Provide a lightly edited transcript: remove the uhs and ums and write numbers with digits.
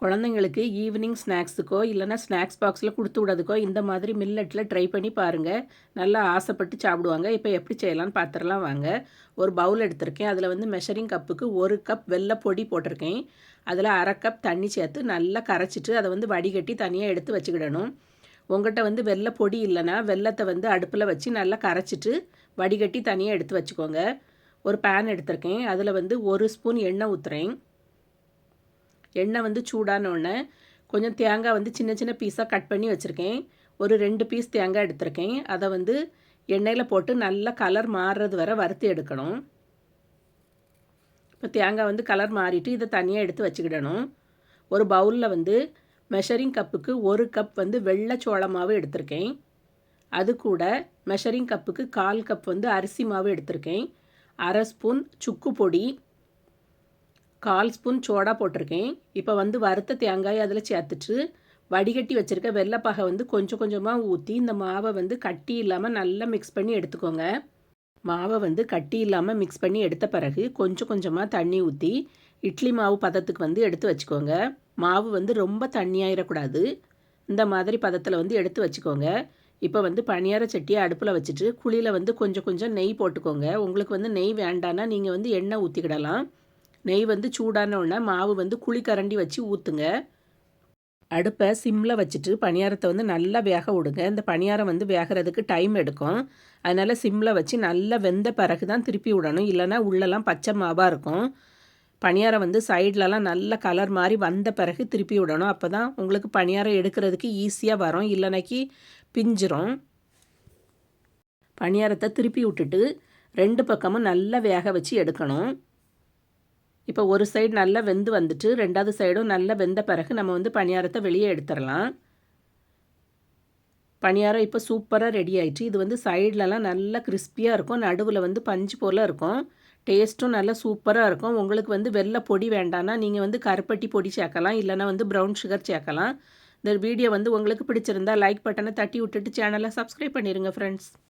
குழந்தைங்களுக்கு ஈவினிங் ஸ்நாக்ஸுக்கோ இல்லைனா ஸ்நாக்ஸ் பாக்ஸில் கொடுத்து விடறதுக்கோ இந்த மாதிரி மில்லட்டில் ட்ரை பண்ணி பாருங்கள். நல்லா ஆசைப்பட்டு சாப்பிடுவாங்க. இப்போ எப்படி செய்யலான்னு பார்த்துடலாம் வாங்க. ஒரு பவுல் எடுத்திருக்கேன். அதில் வந்து மெஷரிங் கப்புக்கு 1 கப் வெல்ல பொடி போட்டிருக்கேன். அதில் 1/2 கப் தண்ணி சேர்த்து நல்லா கரைச்சிட்டு அதை வந்து வடிகட்டி தனியாக எடுத்து வச்சுக்கிடணும். உங்கள்கிட்ட வந்து வெல்ல பொடி இல்லைன்னா வெல்லத்தை வந்து அடுப்பில் வச்சு நல்லா கரைச்சிட்டு வடிகட்டி தனியாக எடுத்து வச்சுக்கோங்க. ஒரு பேன் எடுத்திருக்கேன். அதில் வந்து 1 ஸ்பூன் எண்ணெய் ஊற்றுறேன். எண்ணெய் வந்து சூடானோடனே கொஞ்சம் தேங்காய் வந்து சின்ன சின்ன பீஸாக கட் பண்ணி வச்சுருக்கேன். ஒரு 2 பீஸ் தேங்காய் எடுத்திருக்கேன். அதை வந்து எண்ணெயில் போட்டு நல்லா கலர் மாறுறது வரை வறுத்து எடுக்கணும். இப்போ தேங்காய் வந்து கலர் மாறிட்டு இதை தனியாக எடுத்து வச்சுக்கிடணும். ஒரு பவுலில் வந்து மெஷரிங் கப்புக்கு 1 கப் வந்து வெள்ளை சோள மாவு எடுத்திருக்கேன். அது கூட மெஷரிங் கப்புக்கு 1/4 கப் வந்து அரிசி மாவு எடுத்திருக்கேன். 1/2 ஸ்பூன் சுக்கு பொடி, 1/4 ஸ்பூன் சோடா போட்டிருக்கேன். இப்போ வந்து வறுத்த தேங்காய் அதில் சேர்த்துட்டு வடிகட்டி வச்சுருக்க வெள்ளைப்பாகை வந்து கொஞ்சம் கொஞ்சமாக ஊற்றி இந்த மாவை வந்து கட்டி இல்லாமல் நல்லா மிக்ஸ் பண்ணி எடுத்துக்கோங்க. மாவை வந்து கட்டி இல்லாமல் மிக்ஸ் பண்ணி எடுத்த பிறகு கொஞ்சம் கொஞ்சமாக தண்ணி ஊற்றி இட்லி மாவு பதத்துக்கு வந்து எடுத்து வச்சுக்கோங்க. மாவு வந்து ரொம்ப தண்ணியாயிடக்கூடாது. இந்த மாதிரி பதத்தில் வந்து எடுத்து வச்சுக்கோங்க. இப்போ வந்து பணியார சட்டியை அடுப்பில் வச்சுட்டு குழியில் வந்து கொஞ்சம் கொஞ்சம் நெய் போட்டுக்கோங்க. உங்களுக்கு வந்து நெய் வேண்டான்னா நீங்கள் வந்து எண்ணெய் ஊற்றிக்கிடலாம். நெய் வந்து சூடானோடனே மாவு வந்து குழி கரண்டி வச்சு ஊற்றுங்க. அடுப்பை சிம்மில் வச்சுட்டு பணியாரத்தை வந்து நல்லா வேக விடுங்க. இந்த பணியாரம் வந்து வேகிறதுக்கு டைம் எடுக்கும். அதனால் சிம்மில் வச்சு நல்லா வெந்த பிறகு தான் திருப்பி விடணும். இல்லைனா உள்ளெல்லாம் பச்சை மாவாக இருக்கும். பணியாரம் வந்து சைட்லலாம் நல்ல கலர் மாதிரி வந்த பிறகு திருப்பி விடணும். அப்போ தான் உங்களுக்கு பணியாரம் எடுக்கிறதுக்கு ஈஸியாக வரும். இல்லைனாக்கி பிஞ்சிரும். பணியாரத்தை திருப்பி விட்டுட்டு 2 பக்கமும் நல்லா வேக வச்சு எடுக்கணும். இப்போ ஒரு சைடு நல்லா வெந்து வந்துட்டு 2வது சைடும் நல்லா வெந்த பிறகு நம்ம வந்து பணியாரத்தை வெளியே எடுத்துடலாம். பணியாரம் இப்போ சூப்பராக ரெடி ஆயிடுச்சு. இது வந்து சைட்லலாம் நல்லா கிறிஸ்பியாக இருக்கும். நடுவில் வந்து பஞ்சு போல் இருக்கும். டேஸ்ட்டும் நல்லா சூப்பராக இருக்கும். உங்களுக்கு வந்து வெள்ளை பொடி வேண்டான்னா நீங்கள் வந்து கருப்பட்டி பொடி சேர்க்கலாம். இல்லைனா வந்து ப்ரௌன் சுகர் சேர்க்கலாம். இந்த வீடியோ வந்து உங்களுக்கு பிடிச்சிருந்தா லைக் பட்டனை தட்டி விட்டுட்டு சேனலை சப்ஸ்கிரைப் பண்ணிடுங்க ஃப்ரெண்ட்ஸ்.